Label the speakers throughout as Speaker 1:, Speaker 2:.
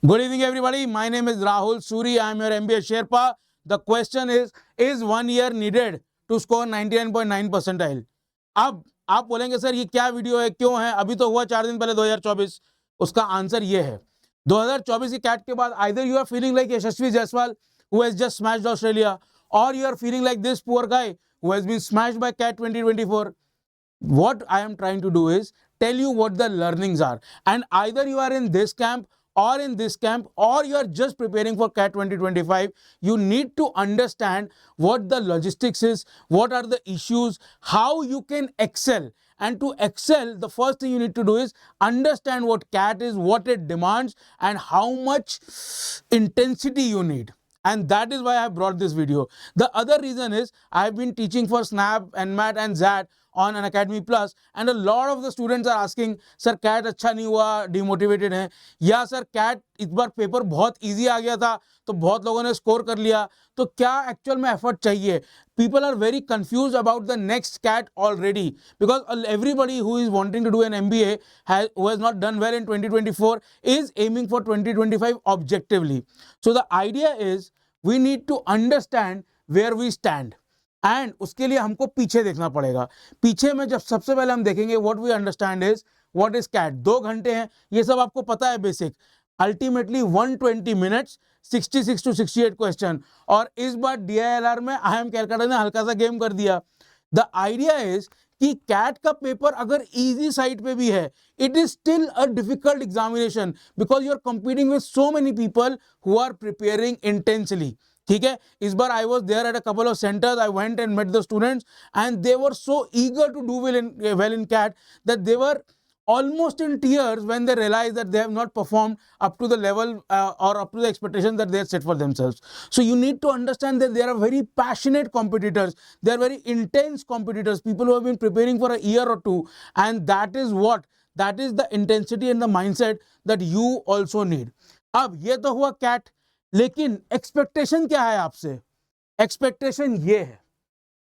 Speaker 1: Good evening, everybody. My name is Rahul Suri. I am your MBA Sherpa. The question is 1 year needed to score 99.9 percentile? अब आप बोलेंगे sir ये क्या video है, क्यों है, अभी तो हुआ 4 दिन पहले 2024। उसका आंसर ये है, 2024 की कैट के बाद either you are feeling like Yashasvi Jaiswal who has just smashed Australia, or you are feeling like this poor guy who has been smashed by CAT 2024. What I am trying to do is tell you what the learnings are, and either you are in this camp or in this camp, or you are just preparing for CAT 2025. You need to understand what the logistics is, what are the issues, how you can excel. And to excel, the first thing you need to do is understand what CAT is, what it demands, and how much intensity you need. And that is why I brought this video. The other reason is I have been teaching for Snap, NMAT and ZAT on Unacademy Plus, and a lot of the students are asking, sir CAT अच्छा नहीं हुआ, demotivated हैं, या sir cat इस बार paper बहुत easy आ गया था तो बहुत लोगों ने स्कोर कर लिया, तो क्या एक्चुअल में एफर्ट चाहिए? People are very confused about the next CAT already, because everybody who is wanting to do an MBA who has not done well in 2024 is aiming for 2025 objectively. So the idea is we need to understand where we stand. And उसके लिए हमको पीछे देखना पड़ेगा. पीछे में जब सबसे पहले हम देखेंगे what we understand is what is CAT. 2 घंटे हैं, ये सब आपको पता है basic. Ultimately 120 minutes, 66 to 68 question. और इस बार DILR में IIM कैलकाटा ने हल्का सा गेम कर दिया. द आइडिया इज कि कैट का पेपर अगर इजी साइड पे भी है, it is still a difficult examination because you are competing with so many people who are preparing intensely. ठीक है, इस बार I was there at a couple of centres. I went and met the students and they were so eager to do well in CAT that they were almost in tears when they realized that they have not performed up to the level or up to the expectations that they had set for themselves. So you need to understand that there are very passionate competitors, they are very intense competitors, people who have been preparing for a year or two, and that is the intensity and the mindset that you also need. अब ये तो हुआ CAT, लेकिन expectation क्या है आपसे? Expectation ये है,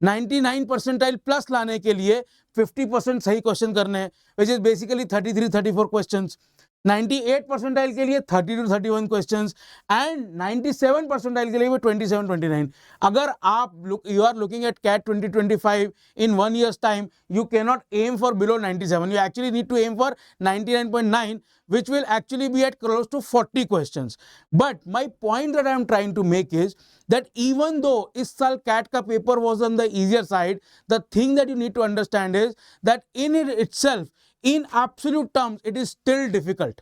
Speaker 1: 99 परसेंटाइल प्लस लाने के लिए 50% सही क्वेश्चन करने हैं, which is basically 33-34 questions. 98 percentile के लिए 30 to 31 क्वेश्चंस, एंड 97 परसेंटाइल के लिए भी 27-29. अगर आप you are looking at CAT 2025 in 1 year's time, you cannot aim for below 97. You actually need to aim for 99.9, which will actually be at close to 40 questions. But my point that I am trying to make is that even though इस साल CAT का paper was on the easier side, the thing that you need to understand is that in it itself, in absolute terms, it is still difficult.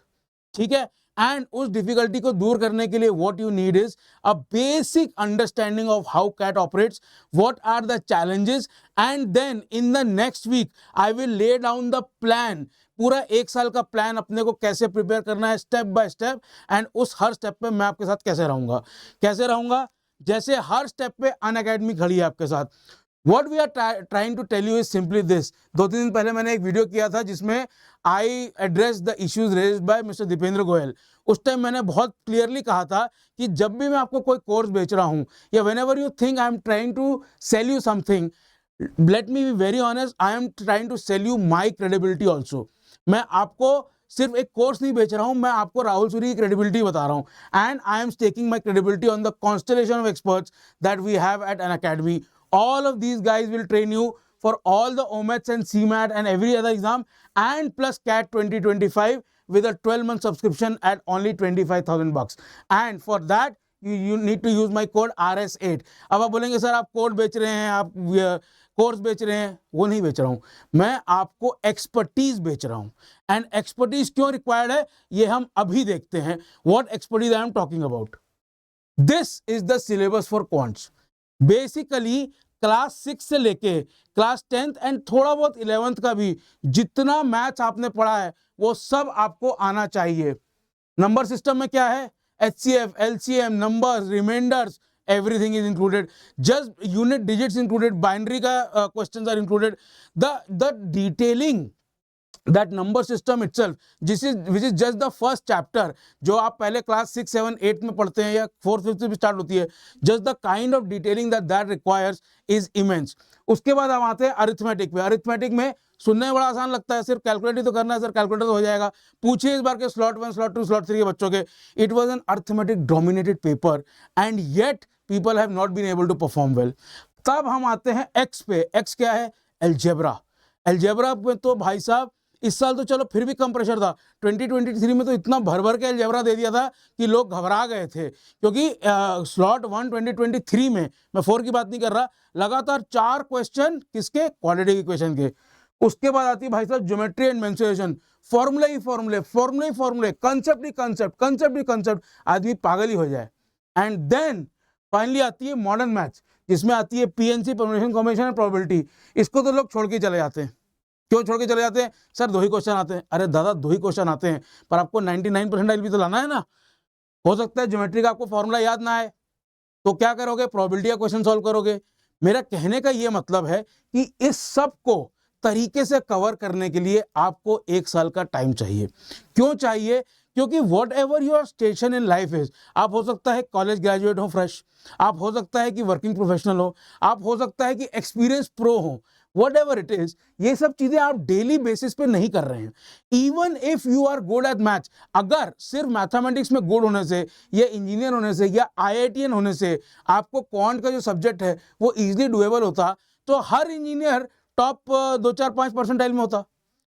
Speaker 1: ठीक है, and उस difficulty को दूर करने के लिए what you need is a basic understanding of how CAT operates, what are the challenges, and then in the next week I will lay down the plan. पूरा 1 साल का प्लान अपने को कैसे प्रिपेयर करना है स्टेप बाय स्टेप, एंड उस हर step पे मैं आपके साथ कैसे रहूंगा, जैसे हर स्टेप पे अनअकैडमी खड़ी है आपके साथ. What we are trying to tell you is simply this. 2-3 दिन पहले मैंने एक वीडियो किया था जिसमें I addressed the issues raised by Mr. Dipendra Goyal. उस टाइम मैंने बहुत क्लियरली कहा था कि जब भी मैं आपको कोई कोर्स बेच रहा हूं, या whenever you think I am trying to sell you something, let me be very honest, I am trying to sell you my credibility also. मैं आपको सिर्फ एक कोर्स नहीं बेच रहा हूं, मैं आपको राहुल सूरी की क्रेडिबिलिटी बता रहा हूं, and I am staking my credibility on the constellation of experts that we have at Unacademy. All of these guys will train you for all the OMATs and CMAT and every other exam, and plus CAT 2025 with a 12-month subscription at only $25,000. And for that you need to use my code RS8. अब आप बोलेंगे sir आप code बेच रहे हैं, आप course बेच रहे हैं. वो नहीं बेच रहा हूं, मैं आपको एक्सपर्टीज बेच रहा हूं. एंड एक्सपर्टीज क्यों रिक्वायर्ड है ये हम अभी देखते हैं. What expertise I am talking about. This is the syllabus for quants. Basically class 6 से लेके क्लास 10th एंड थोड़ा बहुत 11th का भी जितना मैथ्स आपने पढ़ा है वो सब आपको आना चाहिए. नंबर सिस्टम में क्या है? HCF, LCM, numbers, remainders, everything is included. Just unit digits included, binary का questions are included. The detailing that number system itself, which is just the first chapter, जो आप पहले क्लास 6, 7, 8 में पढ़ते हैं या 4th, 5th से भी स्टार्ट होती है, just the kind of detailing that requires is immense. उसके बाद हम आते हैं अरिथमेटिक पे. अरिथमेटिक में सुनने में बड़ा आसान लगता है, सिर्फ कैलकुलेट ही तो करना है सर, कैलकुलेटर तो हो जाएगा। पूछिए इस बार के स्लॉट 1, स्लॉट 2, स्लॉट 3 के बच्चों के, it was an arithmetic dominated paper and yet people have not been able to perform well. तब हम आते हैं एक्स पे। एक्स क्या है? अलजेब्रा। अलजेब्रा में तो भाई साहब इस साल तो चलो फिर भी कम प्रेशर था, 2023 में तो इतना भर भर के अलजेब्रा दे दिया था कि लोग घबरा गए थे, क्योंकि स्लॉट 1 2023 में, मैं 4 की बात नहीं कर रहा, लगातार 4 क्वेश्चन किसके? क्वाड्रेटिक इक्वेशन के। उसके बाद आती है भाई साहब ज्योमेट्री एंड मेंसुरेशन, फॉर्मूले ही फॉर्मूले, फॉर्मूले ही फॉर्मूले, कंसेप्ट ही कंसेप्ट, कंसेप्ट ही कंसेप्ट, आदमी पागल ही हो जाए। एंड देन फाइनली आती है मॉडर्न मैथ्स, जिसमें आती है PNC, permutation, combination and probability. इसको तो लोग छोड़ के चले जाते हैं। क्यों छोड़ के चले जाते हैं? सर 2 ही क्वेश्चन आते हैं। अरे दादा 2 ही क्वेश्चन आते हैं, पर आपको 99% भी तो लाना है ना। हो सकता है ज्योमेट्री का आपको फॉर्मूला याद ना आए, तो क्या करोगे? प्रोबेबिलिटी का क्वेश्चन सॉल्व करोगे। मेरा कहने का ये मतलब है कि इस सब को तरीके से कवर करने के लिए आपको 1 साल का टाइम चाहिए। क्यों चाहिए? क्योंकि what ever your station in life is, आप हो सकता है कॉलेज ग्रेजुएट हो फ्रेश, आप हो सकता है कि वर्किंग प्रोफेशनल हो, आप हो सकता है कि एक्सपीरियंस प्रो हो, वट एवर इट इज, ये सब चीजें आप डेली बेसिस पे नहीं कर रहे हैं। Even if you are good at maths, अगर सिर्फ मैथमेटिक्स में गुड होने से या इंजीनियर होने से या IITian होने से आपको क्वांट का जो सब्जेक्ट है वो इजिली डुएबल होता, तो हर इंजीनियर टॉप 2-4-5 परसेंटाइल में होता।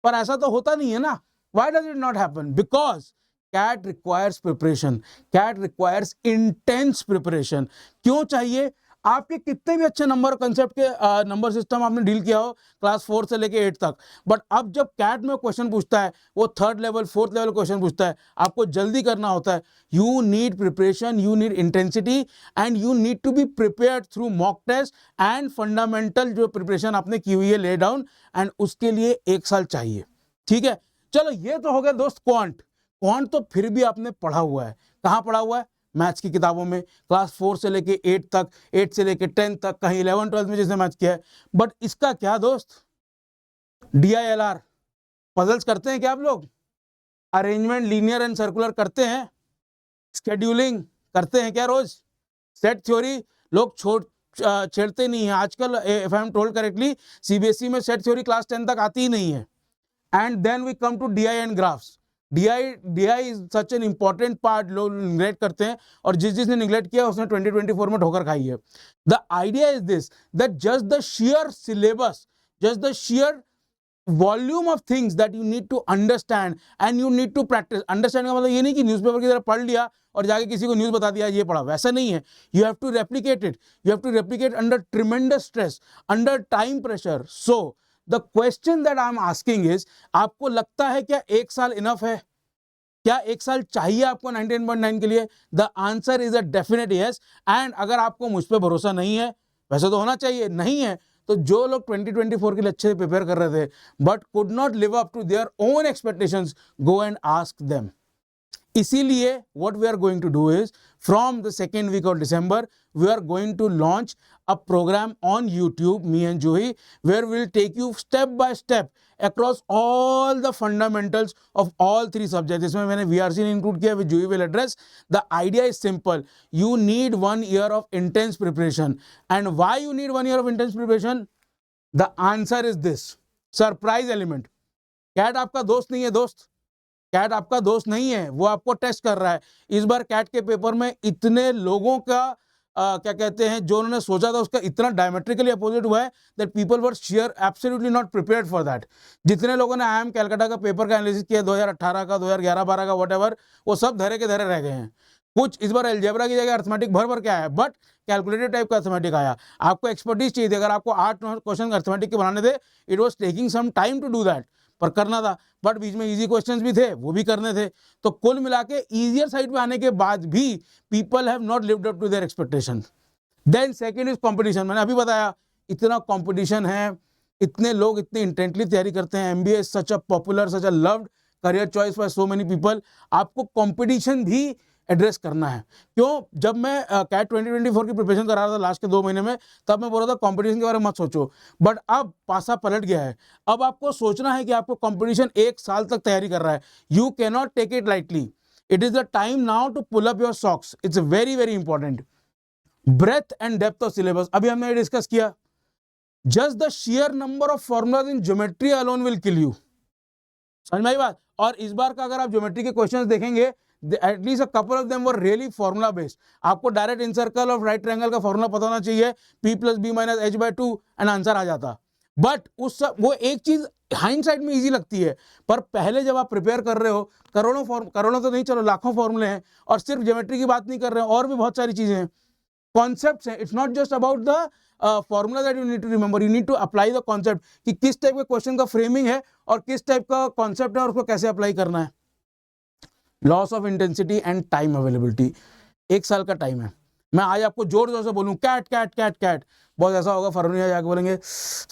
Speaker 1: पर ऐसा तो होता नहीं है ना। Why does it not happen? Because CAT requires preparation. CAT requires intense preparation. क्यों चाहिए? आपके कितने भी अच्छे नंबर कंसेप्ट के नंबर सिस्टम आपने डील किया हो क्लास 4 से लेके 8 तक, बट अब जब कैट में क्वेश्चन पूछता है, वो 3rd level 4th level question पूछता है, आपको जल्दी करना होता है। You need preparation, you need intensity and you need to be prepared through mock test and fundamental जो प्रिपरेशन आपने की हुई है ले डाउन, एंड उसके लिए 1 साल चाहिए। ठीक है, चलो ये तो हो गया दोस्त क्वांट। क्वांट तो फिर भी आपने पढ़ा हुआ है। कहाँ पढ़ा हुआ है? मैथ्स की किताबों में, क्लास 4 से लेके 8 तक, 8 से लेके 10 तक, कहीं 11 12 में जिसने मैथ्स किया है। बट इसका क्या दोस्त? DILR पजल्स करते हैं क्या आप लोग? अरेंजमेंट लीनियर एंड सर्कुलर करते हैं? स्केड्यूलिंग करते हैं क्या रोज? सेट थ्योरी लोग छेड़ते नहीं है आजकल। If I am told correctly, CBSE में सेट थ्योरी क्लास 10 तक आती ही नहीं है। And then we come to DI and graphs. DI is such an important part, लोग neglect करते हैं, और जिसने neglect किया उसने 2024 में ठोकर खाई है। The idea is this, that just the sheer syllabus, just the sheer volume of things that you need to understand and you need to practice. Understand का मतलब ये नहीं कि न्यूज़पेपर की तरह पढ़ लिया और जाके किसी को न्यूज़ बता दिया ये पढ़ा, वैसा नहीं है। You have to replicate it. You have to replicate under tremendous stress, under time pressure. So the question that I'm asking is, आपको लगता है क्या 1 साल इनफ है? क्या 1 साल चाहिए आपको 99.9 के लिए? The answer is a definite yes. And अगर आपको मुझ पर भरोसा नहीं है, वैसे तो होना चाहिए, नहीं है तो जो लोग 2024 के लिए अच्छे से प्रिपेयर कर रहे थे but could not live up to their own expectations, go and ask them. इसीलिए what we are going to do is, from the 2nd week of December, we are going to launch a program on YouTube, me and Johi, where we'll take you step by step across all the fundamentals of all 3 subjects. इसमें मैंने VRC include किया, which Johi will address. The idea is simple. You need 1 year of intense preparation. And why you need 1 year of intense preparation? The answer is this. Surprise element. CAT आपका दोस्त नहीं है दोस्त। Cat आपका दोस्त नहीं है, वो आपको टेस्ट कर रहा है। इस बार कैट के पेपर में इतने लोगों का क्या कहते हैं, जो उन्होंने सोचा था उसका इतना डायमेट्रिकली अपोजिट हुआ है that people were share absolutely not prepared for that. जितने लोगों ने IIM कैलकाटा का पेपर का एनालिसिस किया 2018 का, 2011-12 का, व्हाटएवर, वो सब धरे के धरे रह गए हैं। कुछ इस बार अलजेब्रा की जगह अर्थमेटिक भर भर के आया, बट कैलकुलेटेड टाइप का अर्थमेटिक आया। आपको एक्सपर्टीज चाहिए थी, अगर आपको 8-9 क्वेश्चन अर्थमेटिक के बनाने थे, it was taking some time to do that, पर करना था। बट बीच में इजी क्वेश्चंस भी थे, वो भी करने थे। तो कुल मिला के ईजियर साइड पे आने के बाद भी people have not lived up to their expectation. Then second is competition. मैंने अभी बताया इतना कंपटीशन है, इतने लोग इतने इंटेंटली तैयारी करते हैं। MBA is such a popular, such a loved career choice by so many people. आपको कंपटीशन भी एड्रेस करना है। क्यों? जब मैं कैट 2024 की प्रिपरेशन कर रहा था लास्ट के 2 महीने में, तब मैं बोल रहा था कंपटीशन के बारे में मत सोचो, बट अब पासा पलट गया है। अब आपको सोचना है कि आपको कंपटीशन 1 साल तक तैयारी कर रहा है। You can not take it lightly. It is the time now to pull up your socks. It's very very important. Breath and depth of syllabus, अभी हमने डिस्कस किया। Just the sheer number of formulas in geometry alone will kill you. समझ में आई बात? और इस बार का अगर आप ज्योमेट्री के क्वेश्चंस देखेंगे, at least a couple of them were really formula based. आपको direct incircle of right triangle का फॉर्मुला पता होना चाहिए, p + b - h/2 and answer आ जाता. बट उस वो एक चीज हाइंडसाइड में इजी लगती है, पर पहले जब आप प्रिपेयर कर रहे हो, करोड़ों तो नहीं, चलो लाखों फॉर्मूले हैं, और सिर्फ ज्योमेट्री की बात नहीं कर रहे हैं, और भी बहुत सारी चीजें हैं, कॉन्सेप्ट्स हैं. It's not just about the formula that you need to remember, you need to apply the concept कि किस टाइप के क्वेश्चन का फ्रेमिंग है और किस टाइप का कॉन्सेप्ट है और उसको कैसे अप्लाई करना है. Loss of intensity and time availability. 1 साल का टाइम है. मैं आज आपको जोर जोर से बोलूँ कैट कैट कैट कैट, बहुत ऐसा होगा फरवरी में जाके बोलेंगे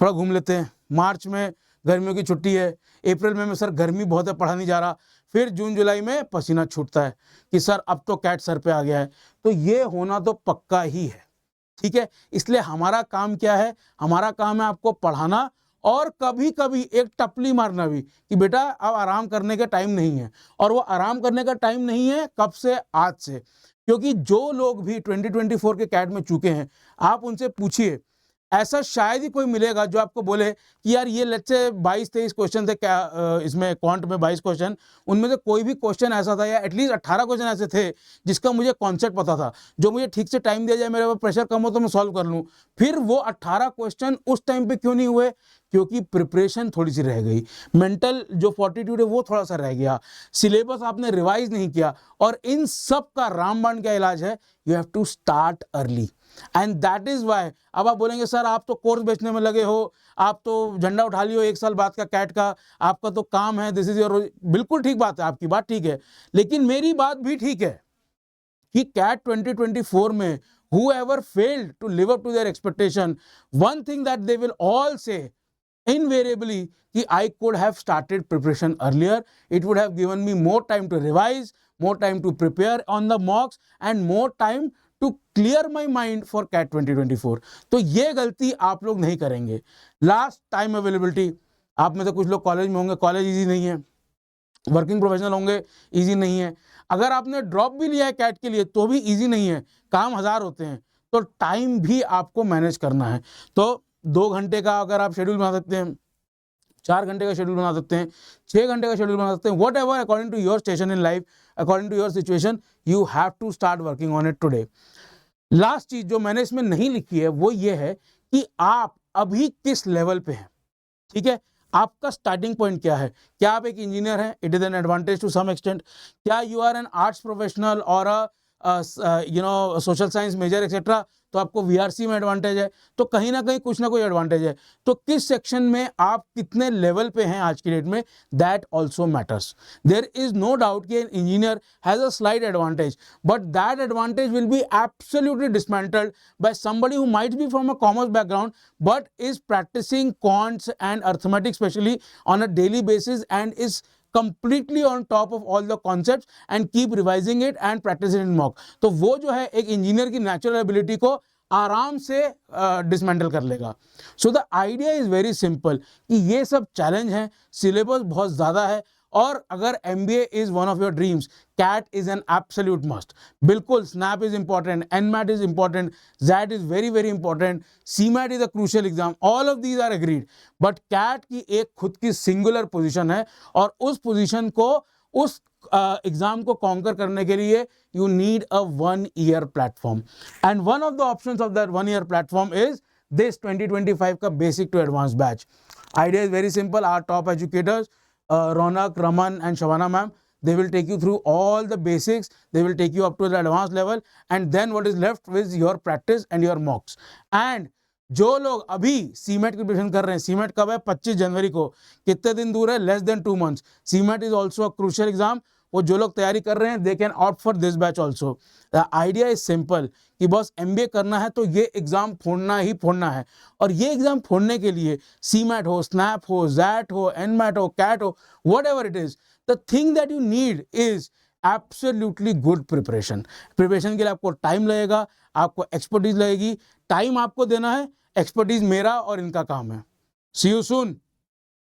Speaker 1: थोड़ा घूम लेते हैं, मार्च में गर्मियों की छुट्टी है, अप्रैल में सर गर्मी बहुत है पढ़ा नहीं जा रहा, फिर जून जुलाई में पसीना छूटता है कि सर अब तो कैट सर पे आ गया है. तो ये होना तो पक्का ही है, ठीक है. इसलिए हमारा काम क्या है, हमारा काम है आपको पढ़ाना और कभी कभी एक टपली मारना भी कि बेटा अब आराम करने का टाइम नहीं है. और वो आराम करने का टाइम नहीं है कब से, आज से. क्योंकि जो लोग भी 2024 के कैट में चुके हैं, आप उनसे पूछिए, ऐसा शायद ही कोई मिलेगा जो आपको बोले कि यार ये लेट्स से 22-23 क्वेश्चन थे क्या इसमें क्वांट में 22 क्वेश्चन, उनमें से कोई भी क्वेश्चन ऐसा था या एटलीस्ट 18 क्वेश्चन ऐसे थे जिसका मुझे कॉन्सेप्ट पता था, जो मुझे ठीक से टाइम दिया जाए, मेरे ऊपर प्रेशर कम हो तो मैं सॉल्व कर लूँ. फिर वो 18 क्वेश्चन उस टाइम पे क्यों नहीं हुए? क्योंकि प्रिपरेशन थोड़ी सी रह गई, मेंटल जो फॉर्टिट्यूड है वो थोड़ा सा रह गया, सिलेबस आपने रिवाइज नहीं किया. और इन सब का रामबाण क्या इलाज है? You have to start early. And that is why. अब आप बोलेंगे सर आप तो कोर्स बेचने में लगे हो, आप तो झंडा उठा लियो 1 साल बाद का कैट का, आपका तो काम है, दिस इज योर. बिल्कुल ठीक बात है, आपकी बात ठीक है, लेकिन मेरी बात भी ठीक है कि कैट 2024 में whoever failed to live up to their expectation, one thing that they will all say invariably कि I could have started preparation earlier, it would have given me more time to revise, more time to prepare on the mocks and more time to clear my mind for CAT 2024. तो ये गलती आप लोग नहीं करेंगे. Last, time availability. आप में से कुछ लोग कॉलेज में होंगे, कॉलेज इजी नहीं है, वर्किंग प्रोफेशनल होंगे, इजी नहीं है. अगर आपने ड्रॉप भी लिया है कैट के लिए तो भी इजी नहीं है, काम 1000 होते हैं. तो टाइम भी आपको मैनेज करना है. तो 2 घंटे का अगर आप शेड्यूल बना सकते हैं, 4 घंटे का शेड्यूल बना सकते हैं, 6 घंटे का शेड्यूल बना सकते हैं, whatever according to your station in life, according to your situation, you have to start working on it today. Last चीज जो मैंने इसमें नहीं लिखी है वो ये है कि आप अभी किस लेवल पे हैं, ठीक है. आपका स्टार्टिंग पॉइंट क्या है? क्या आप एक इंजीनियर हैं? It is an advantage to some extent. क्या you are an arts professional और सोशल साइंस मेजर एक्सेट्रा, तो आपको वीआरसी में एडवांटेज है. तो कहीं ना कहीं कुछ ना कोई एडवांटेज है. तो किस सेक्शन में आप कितने लेवल पे हैं आज की डेट में, that also matters. There is no doubt कि engineer has a slight advantage, but that advantage will be absolutely dismantled by somebody who might be from a commerce background but is practising quants and arithmetics specially on a daily basis and is completely on top of all the concepts and keep revising it and practicing in mock. तो वो जो है एक engineer की natural ability को आराम से dismantle कर लेगा. So the idea is very simple कि ये सब चैलेंज है, सिलेबस बहुत ज़्यादा है, और अगर MBA is one of your dreams, CAT is an absolute must. बिल्कुल, SNAP is important, NMAT is important, XAT is very very important, CMAT is a crucial exam, all of these are agreed. But CAT की एक खुद की singular position है, और उस position को, उस एग्जाम को कॉन्कर करने के लिए you need a 1 year platform. And one of the options of that 1 year platform is this 2025 का basic to advance batch. Idea is very simple. Our top educators Ronak, Raman and Shavana ma'am, they will take you through all the basics, they will take you up to the advanced level, and then what is left with your practice and your mocks. And जो लोग अभी cement की preparation कर रहे हैं, cement कब है? 25 जनवरी को. कितने दिन दूर है? Less than 2 months. CMAT is also a crucial exam. वो जो लोग तैयारी कर रहे हैं, they can opt for this batch also. The idea is simple कि बस MBA करना है तो ये एग्जाम फोड़ना ही फोड़ना है. और ये एग्जाम फोड़ने के लिए सीमैट हो, स्नैप हो, जैट हो, एनमैट हो, कैट हो, what ever it is, the thing that you need is absolutely good preparation. Preparation के लिए आपको टाइम लगेगा, आपको एक्सपर्टीज लगेगी. टाइम आपको देना है, एक्सपर्टीज मेरा और इनका काम है. सी यू सून.